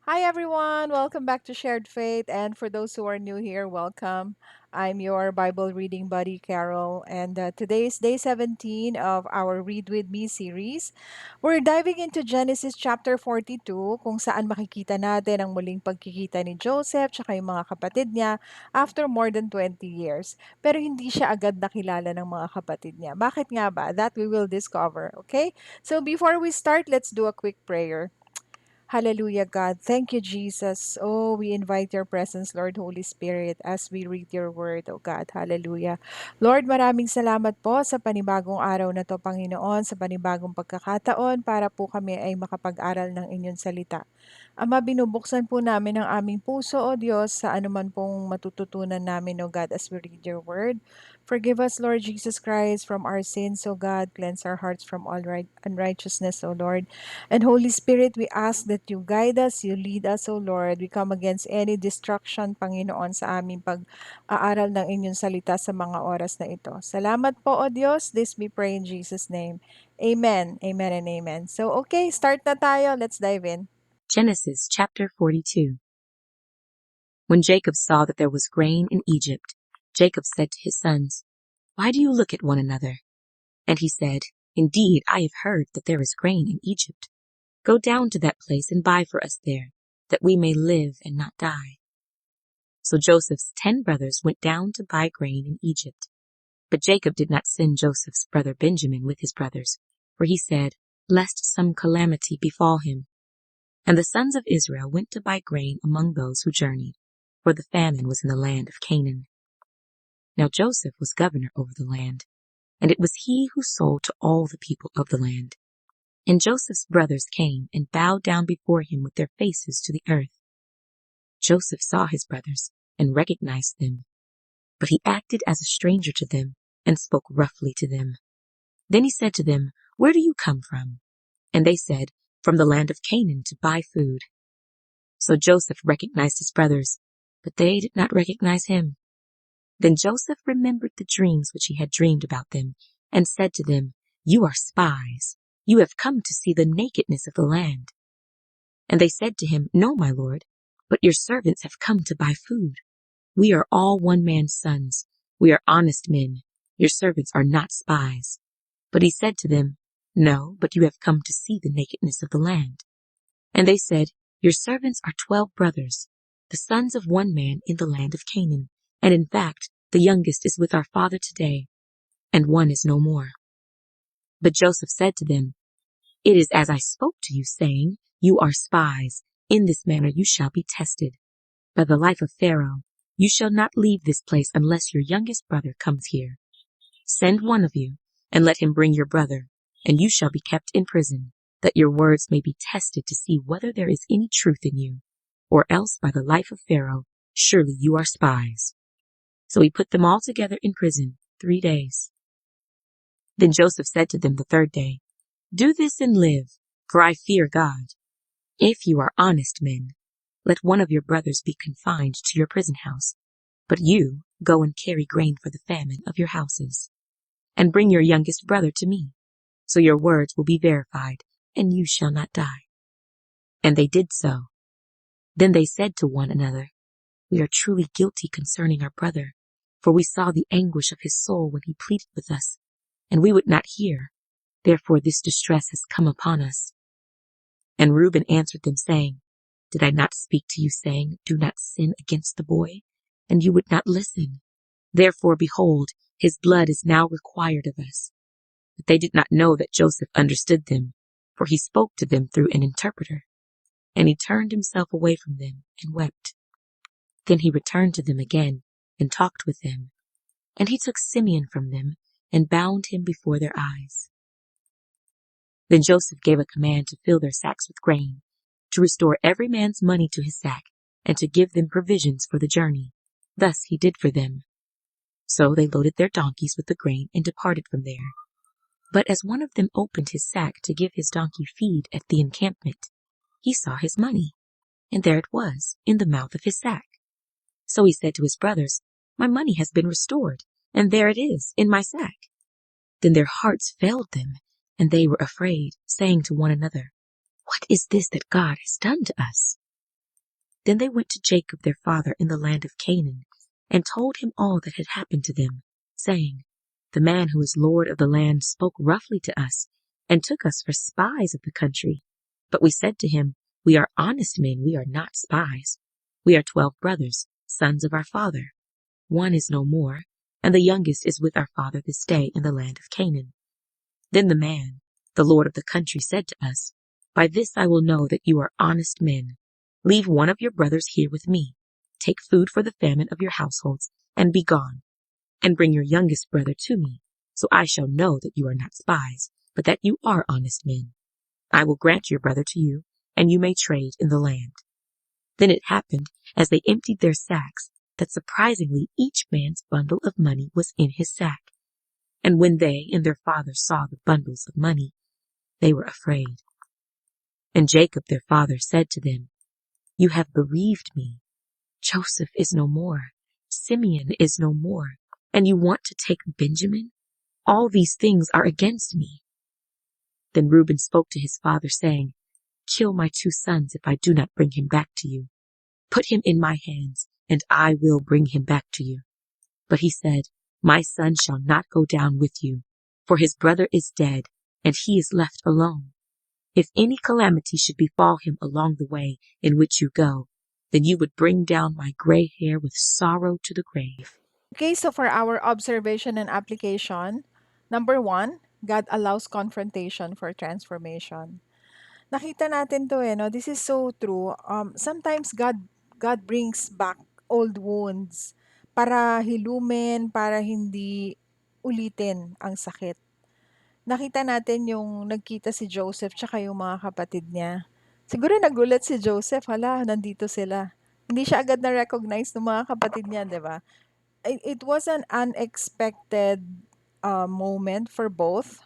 Hi, everyone. Welcome back to Shared Faith. And for those who are new here, welcome. I'm your Bible reading buddy, Carol. And today is day 17 of our Read With Me series. We're diving into Genesis chapter 42, kung saan makikita natin ang muling pagkikita ni Joseph tsaka yung mga kapatid niya after more than 20 years. Pero hindi siya agad nakilala ng mga kapatid niya. Bakit nga ba? That we will discover, okay? So before we start, let's do a quick prayer. Hallelujah, God. Thank you, Jesus. Oh, we invite your presence, Lord Holy Spirit, as we read your word, oh God. Hallelujah. Lord, maraming salamat po sa panibagong araw na to, Panginoon, sa panibagong pagkakataon para po kami ay makapag-aral ng inyong salita. Ama, binubuksan po namin ang aming puso, O Diyos, sa anuman pong matututunan namin, O God, as we read your word. Forgive us, Lord Jesus Christ, from our sins, O God. Cleanse our hearts from all unrighteousness, O Lord. And Holy Spirit, we ask that you guide us, you lead us, O Lord. We come against any distraction, Panginoon, sa aming pag-aaral ng inyong salita sa mga oras na ito. Salamat po, O Diyos. This we pray in Jesus' name. Amen, amen, and amen. So, okay, start na tayo. Let's dive in. Genesis chapter 42. When Jacob saw that there was grain in Egypt, Jacob said to his sons, "Why do you look at one another?" And he said, "Indeed, I have heard that there is grain in Egypt. Go down to that place and buy for us there, that we may live and not die." So Joseph's 10 brothers went down to buy grain in Egypt. But Jacob did not send Joseph's brother Benjamin with his brothers, for he said, "Lest some calamity befall him." And the sons of Israel went to buy grain among those who journeyed, for the famine was in the land of Canaan. Now Joseph was governor over the land, and it was he who sold to all the people of the land. And Joseph's brothers came and bowed down before him with their faces to the earth. Joseph saw his brothers and recognized them, but he acted as a stranger to them and spoke roughly to them. Then he said to them, "Where do you come from?" And they said, "From the land of Canaan to buy food." So Joseph recognized his brothers, but they did not recognize him. Then Joseph remembered the dreams which he had dreamed about them, and said to them, "You are spies. You have come to see the nakedness of the land." And they said to him, "No, my lord, but your servants have come to buy food. We are all one man's sons. We are honest men. Your servants are not spies." But he said to them, "No, but you have come to see the nakedness of the land." And they said, "Your servants are 12 brothers, the sons of one man in the land of Canaan, and in fact, the youngest is with our father today, and one is no more." But Joseph said to them, "It is as I spoke to you, saying, 'You are spies. In this manner you shall be tested. By the life of Pharaoh, you shall not leave this place unless your youngest brother comes here. Send one of you, and let him bring your brother, and you shall be kept in prison, that your words may be tested to see whether there is any truth in you, or else by the life of Pharaoh, surely you are spies." So he put them all together in prison 3 days. Then Joseph said to them the third day, "Do this and live, for I fear God. If you are honest men, let one of your brothers be confined to your prison house, but you go and carry grain for the famine of your houses, and bring your youngest brother to me, so your words will be verified, and you shall not die." And they did so. Then they said to one another, "We are truly guilty concerning our brother, for we saw the anguish of his soul when he pleaded with us, and we would not hear. Therefore this distress has come upon us." And Reuben answered them, saying, "Did I not speak to you, saying, 'Do not sin against the boy'? And you would not listen. Therefore, behold, his blood is now required of us." But they did not know that Joseph understood them, for he spoke to them through an interpreter. And he turned himself away from them and wept. Then he returned to them again and talked with them. And he took Simeon from them and bound him before their eyes. Then Joseph gave a command to fill their sacks with grain, to restore every man's money to his sack, and to give them provisions for the journey. Thus he did for them. So they loaded their donkeys with the grain and departed from there. But as one of them opened his sack to give his donkey feed at the encampment, he saw his money, and there it was, in the mouth of his sack. So he said to his brothers, "My money has been restored, and there it is, in my sack." Then their hearts failed them, and they were afraid, saying to one another, "What is this that God has done to us?" Then they went to Jacob their father in the land of Canaan, and told him all that had happened to them, saying, The man who is lord of the land spoke roughly to us, and took us for spies of the country. But we said to him, We are honest men, we are not spies. We are 12 brothers, sons of our father. One is no more, and the youngest is with our father this day in the land of Canaan. Then the man, the lord of the country, said to us, By this I will know that you are honest men. Leave one of your brothers here with me. Take food for the famine of your households, and be gone. And bring your youngest brother to me, so I shall know that you are not spies, but that you are honest men. I will grant your brother to you, and you may trade in the land. Then it happened, as they emptied their sacks, that surprisingly each man's bundle of money was in his sack. And when they and their father saw the bundles of money, they were afraid. And Jacob their father said to them, You have bereaved me. Joseph is no more. Simeon is no more. And you want to take Benjamin? All these things are against me. Then Reuben spoke to his father, saying, Kill my 2 sons if I do not bring him back to you. Put him in my hands, and I will bring him back to you. But he said, My son shall not go down with you, for his brother is dead, and he is left alone. If any calamity should befall him along the way in which you go, then you would bring down my gray hair with sorrow to the grave. Okay, so for our observation and application, number one, God allows confrontation for transformation. Nakita natin to no? This is so true. Sometimes God brings back old wounds para hilumin, para hindi ulitin ang sakit. Nakita natin yung nagkita si Joseph tsaka yung mga kapatid niya. Siguro nagulat si Joseph, hala, nandito sila. Hindi siya agad na-recognize ng mga kapatid niya, di ba? It was an unexpected moment for both.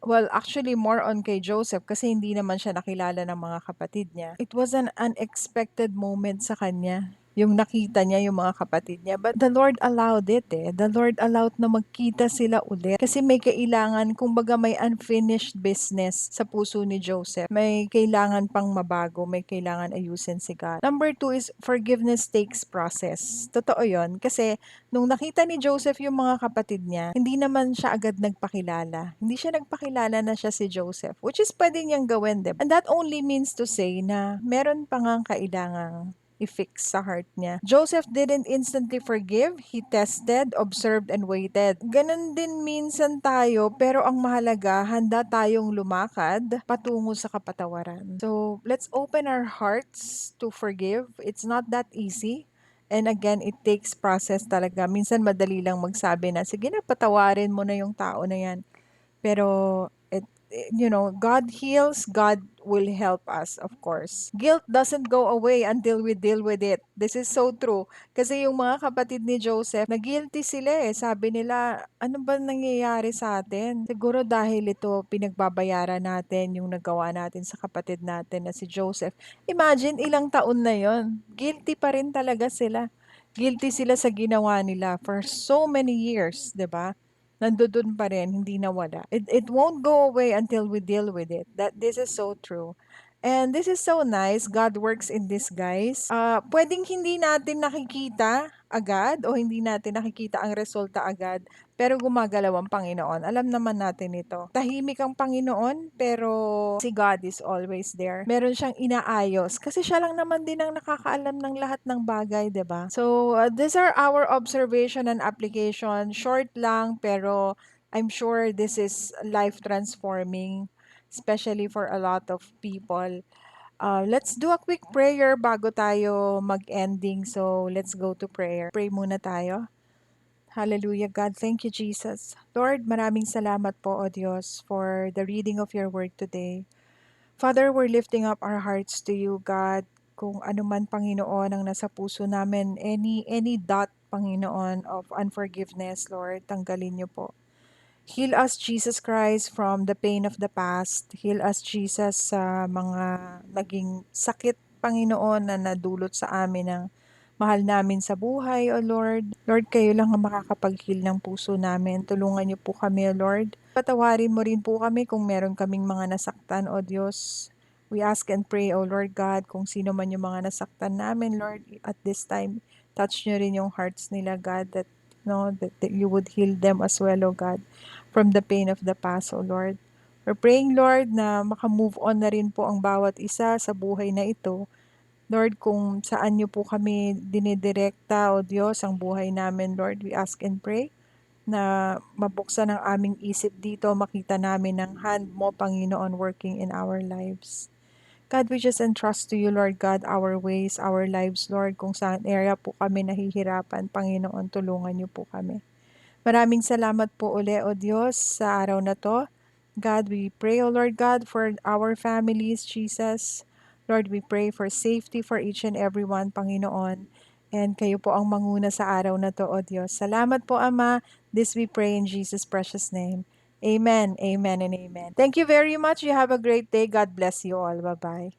Well, actually more on kay Joseph kasi hindi naman siya nakilala ng mga kapatid niya. It was an unexpected moment sa kanya. Yung nakita niya yung mga kapatid niya. But the Lord allowed it eh. The Lord allowed na magkita sila ulit. Kasi may kailangan, kumbaga may unfinished business sa puso ni Joseph. May kailangan pang mabago. May kailangan ayusin si God. Number 2 is forgiveness takes process. Totoo yon. Kasi nung nakita ni Joseph yung mga kapatid niya, hindi naman siya agad nagpakilala. Hindi siya nagpakilala na siya si Joseph, which is pwede niyang gawin, diba? And that only means to say na meron pa ngang kailangang i-fix sa heart niya. Joseph didn't instantly forgive. He tested, observed, and waited. Ganon din minsan tayo, pero ang mahalaga, handa tayong lumakad patungo sa kapatawaran. So, let's open our hearts to forgive. It's not that easy. And again, it takes process talaga. Minsan madali lang magsabi na, sige na, patawarin mo na yung tao na yan. Pero, God heals, God will help us, of course. Guilt doesn't go away until we deal with it. This is so true. Kasi yung mga kapatid ni Joseph, na-guilty sila eh. Sabi nila, ano ba nangyayari sa atin? Siguro dahil ito, pinagbabayaran natin yung nagawa natin sa kapatid natin na si Joseph. Imagine, ilang taon na yon. Guilty pa rin talaga sila. Guilty sila sa ginawa nila for so many years, 'di ba? Nandoon pa rin, hindi nawala. It won't go away until we deal with it. That this is so true. And this is so nice. God works in disguise. Pwedeng hindi natin nakikita agad o hindi natin nakikita ang resulta agad, pero gumagalaw ang Panginoon. Alam naman natin ito. Tahimik ang Panginoon, pero si God is always there. Meron siyang inaayos kasi siya lang naman din ang nakakaalam ng lahat ng bagay, 'di ba? So, these are our observation and application. Short lang, pero I'm sure this is life transforming, especially for a lot of people. Let's do a quick prayer bago tayo mag-ending. So, let's go to prayer. Pray muna tayo. Hallelujah, God. Thank you, Jesus. Lord, maraming salamat po, O Diyos, for the reading of your word today. Father, we're lifting up our hearts to you, God. Kung ano man, Panginoon, ang nasa puso namin, any dot, Panginoon, of unforgiveness, Lord, tanggalin niyo po. Heal us, Jesus Christ, from the pain of the past. Heal us, Jesus, sa mga naging sakit, Panginoon, na nadulot sa amin ng mahal namin sa buhay, O Lord. Lord, kayo lang ang makakapag-heal ng puso namin. Tulungan niyo po kami, O Lord. Patawarin mo rin po kami kung meron kaming mga nasaktan, O Diyos. We ask and pray, O Lord God, kung sino man yung mga nasaktan namin, Lord, at this time, touch nyo rin yung hearts nila, God, that, no, that you would heal them as well, O God, from the pain of the past, O Lord. We're praying, Lord, na makamove on na rin po ang bawat isa sa buhay na ito. Lord, kung saan niyo po kami dinidirekta, O Diyos, ang buhay namin, Lord, we ask and pray na mabuksan ang aming isip dito, makita namin ang hand mo, Panginoon, working in our lives. God, we just entrust to you, Lord God, our ways, our lives, Lord. Kung saan area po kami nahihirapan, Panginoon, tulungan niyo po kami. Maraming salamat po uli, O Diyos, sa araw na to. God, we pray, O Lord God, for our families, Jesus. Lord, we pray for safety for each and every one, Panginoon. And kayo po ang manguna sa araw na to, O Diyos. Salamat po, Ama. This we pray in Jesus' precious name. Amen, amen, and amen. Thank you very much. You have a great day. God bless you all. Bye-bye.